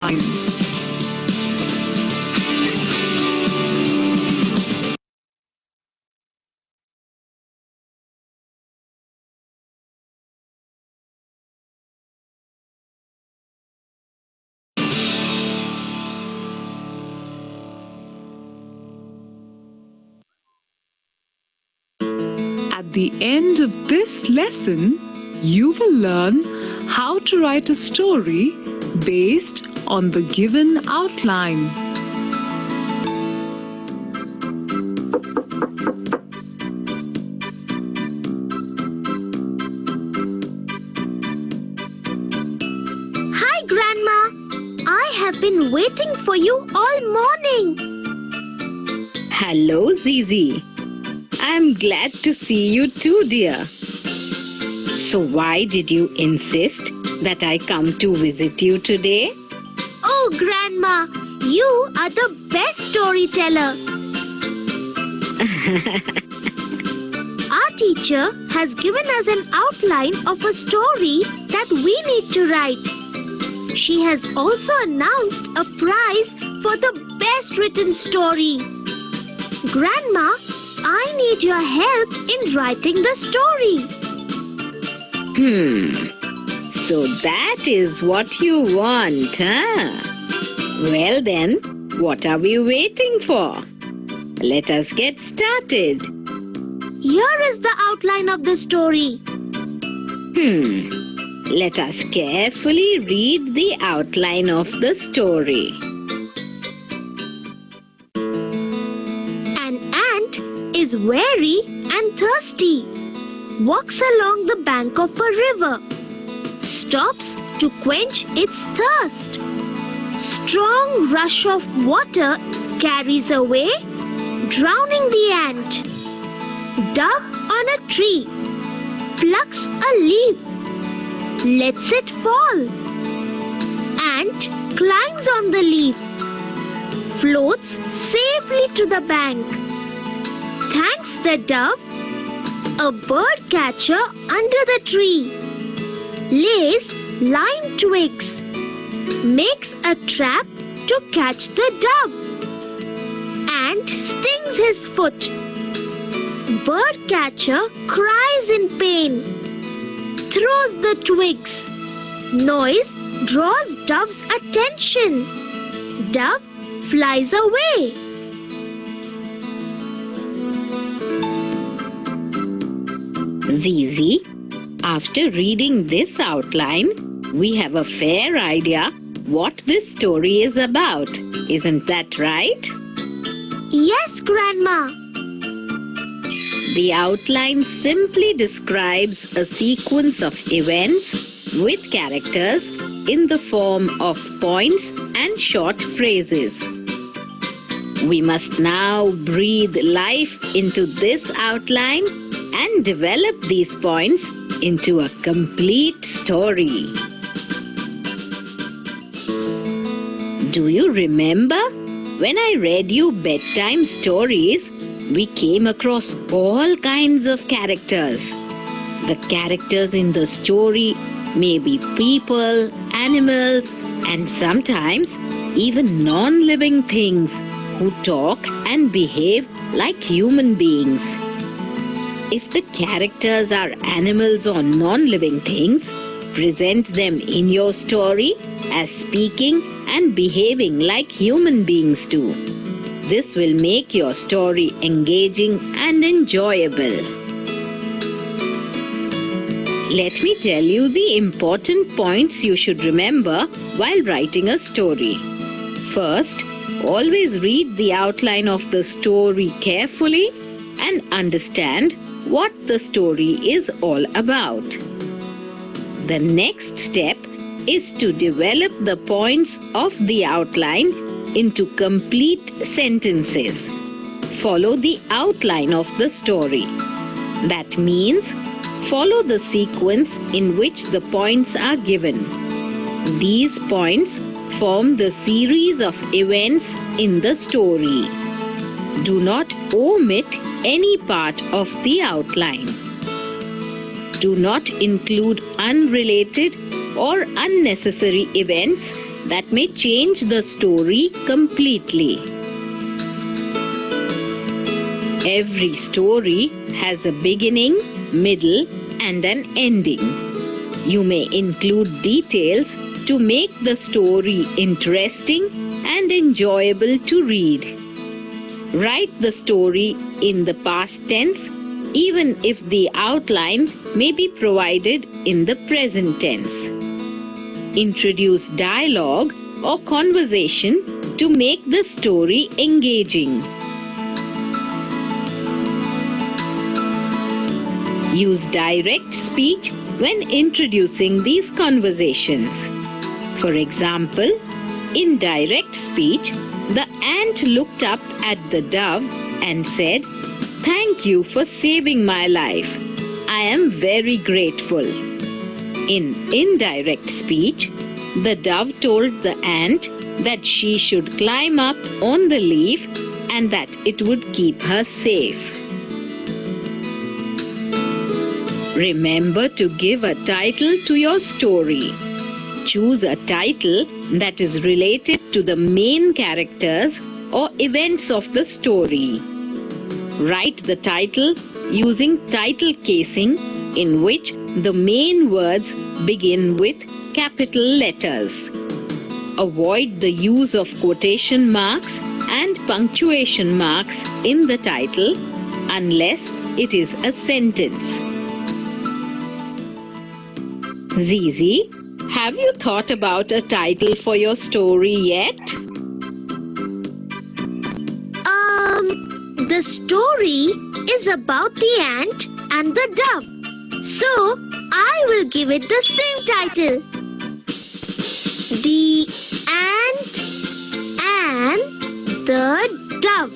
At the end of this lesson, you will learn how to write a story based on the given outline. Hi, Grandma. I have been waiting for you all morning. Hello, Zizi. I'm glad to see you too, dear. So why did you insist that I come to visit you today? Oh, Grandma, you are the best storyteller. Our teacher has given us an outline of a story that we need to write. She has also announced a prize for the best written story. Grandma, I need your help in writing the story. So that is what you want, huh? Well then, what are we waiting for? Let us get started. Here is the outline of the story. Let us carefully read the outline of the story. An ant is weary and thirsty. Walks along the bank of a river. Stops to quench its thirst. Strong rush of water carries away, drowning the ant. Dove on a tree plucks a leaf, lets it fall. Ant climbs on the leaf, floats safely to the bank. Thanks the dove. A bird catcher under the tree lays lime twigs, makes a trap to catch the dove. Ant stings his foot. Bird catcher cries in pain, throws the twigs. Noise draws dove's attention. Dove flies away. Zizi, after reading this outline, we have a fair idea what this story is about. Isn't that right? Yes, Grandma. The outline simply describes a sequence of events with characters in the form of points and short phrases. We must now breathe life into this outline and develop these points into a complete story. Do you remember when I read you bedtime stories? We came across all kinds of characters. The characters in the story may be people, animals, and sometimes even non-living things who talk and behave like human beings. If the characters are animals or non-living things, present them in your story as speaking and behaving like human beings do. This will make your story engaging and enjoyable. Let me tell you the important points you should remember while writing a story. First, always read the outline of the story carefully and understand what the story is all about. The next step is to develop the points of the outline into complete sentences. Follow the outline of the story. That means follow the sequence in which the points are given. These points form the series of events in the story. Do not omit any part of the outline. Do not include unrelated or unnecessary events that may change the story completely. Every story has a beginning, middle, and an ending. You may include details to make the story interesting and enjoyable to read. Write the story in the past tense, even if the outline may be provided in the present tense. Introduce dialogue or conversation to make the story engaging. Use direct speech when introducing these conversations. For example, in direct speech, the ant looked up at the dove and said, "Thank you for saving my life. I am very grateful." In indirect speech, the dove told the ant that she should climb up on the leaf and that it would keep her safe. Remember to give a title to your story. Choose a title that is related to the main characters or events of the story. Write the title using title casing in which the main words begin with capital letters. Avoid the use of quotation marks and punctuation marks in the title unless it is a sentence. Zizi, have you thought about a title for your story yet? The story is about the ant and the dove. So, I will give it the same title. The Ant and the Dove.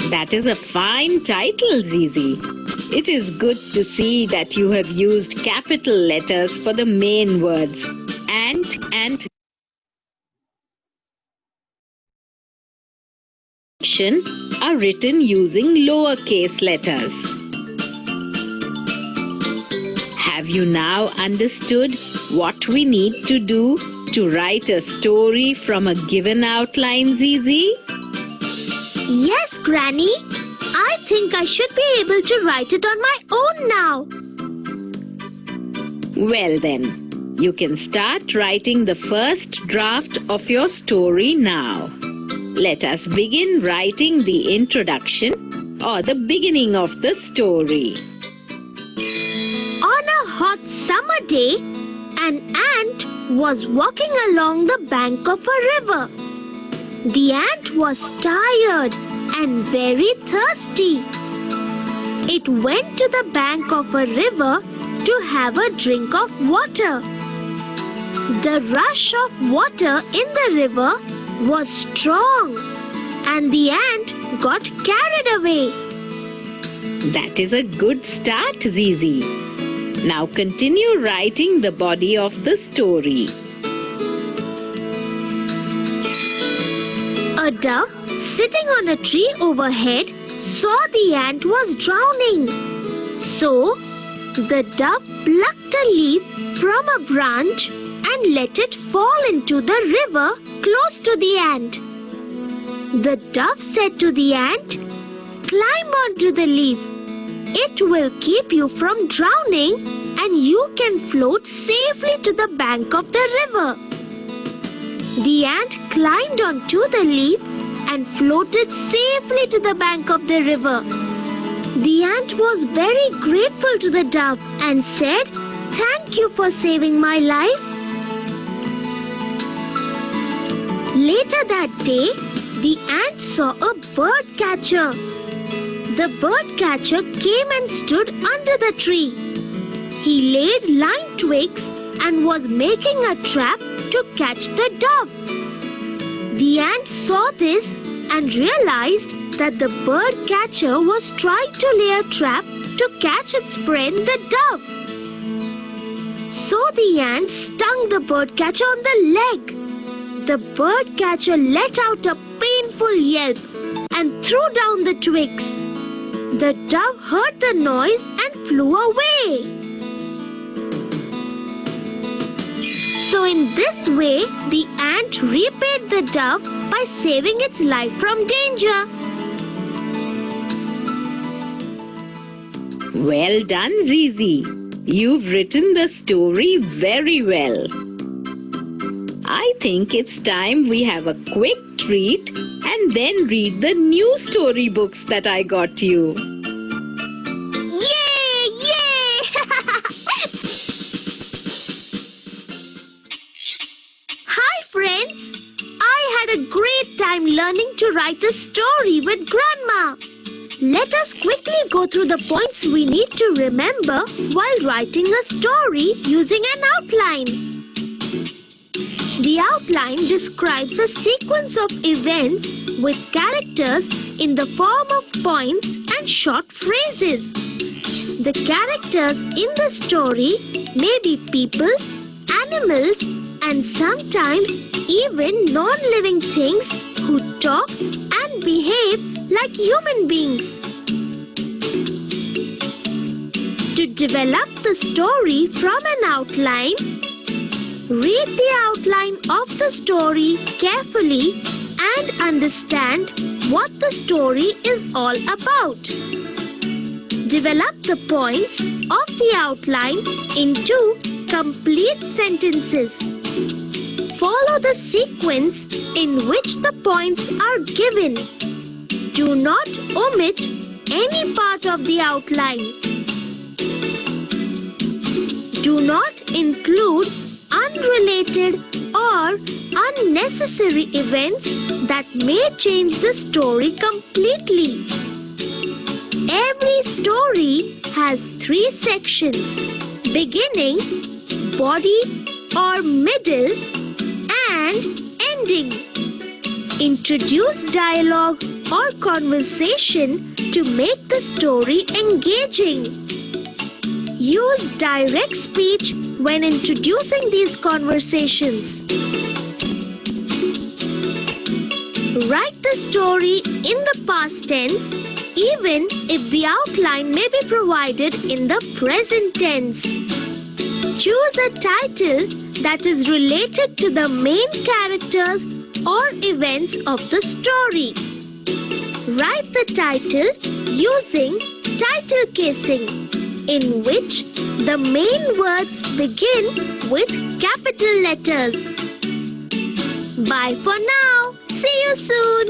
That is a fine title, Zizi. It is good to see that you have used capital letters for the main words. Ant and are written using lowercase letters. Have you now understood what we need to do to write a story from a given outline, Zizi? Yes, Granny. I think I should be able to write it on my own now. Well then, you can start writing the first draft of your story now. Let us begin writing the introduction or the beginning of the story. On a hot summer day, an ant was walking along the bank of a river. The ant was tired and very thirsty. It went to the bank of a river to have a drink of water. The rush of water in the river was strong and the ant got carried away. That is a good start, Zizi. Now continue writing the body of the story. A dove sitting on a tree overhead saw the ant was drowning. So, the dove plucked a leaf from a branch and let it fall into the river close to the ant. The dove said to the ant, "Climb onto the leaf. It will keep you from drowning and you can float safely to the bank of the river." The ant climbed onto the leaf and floated safely to the bank of the river. The ant was very grateful to the dove and said, "Thank you for saving my life." Later that day, the ant saw a bird catcher. The bird catcher came and stood under the tree. He laid lime twigs and was making a trap to catch the dove. The ant saw this and realized that the bird catcher was trying to lay a trap to catch its friend the dove. So the ant stung the bird catcher on the leg. The bird catcher let out a painful yelp and threw down the twigs. The dove heard the noise and flew away. So in this way, the ant repaid the dove by saving its life from danger. Well done, Zizi. You've written the story very well. I think it's time we have a quick treat and then read the new storybooks that I got you. Yay! Yay! Hi friends! I had a great time learning to write a story with Grandma. Let us quickly go through the points we need to remember while writing a story using an outline. The outline describes a sequence of events with characters in the form of points and short phrases. The characters in the story may be people, animals, and sometimes even non-living things who talk and behave like human beings. To develop the story from an outline, read the outline of the story carefully and understand what the story is all about. Develop the points of the outline into complete sentences. Follow the sequence in which the points are given. Do not omit any part of the outline. Do not include unrelated or unnecessary events that may change the story completely. Every story has 3 sections: beginning, body or middle, and ending. Introduce dialogue or conversation to make the story engaging. Use direct speech when introducing these conversations. Write the story in the past tense, even if the outline may be provided in the present tense. Choose a title that is related to the main characters or events of the story. Write the title using title casing, in which the main words begin with capital letters. Bye for now. See you soon.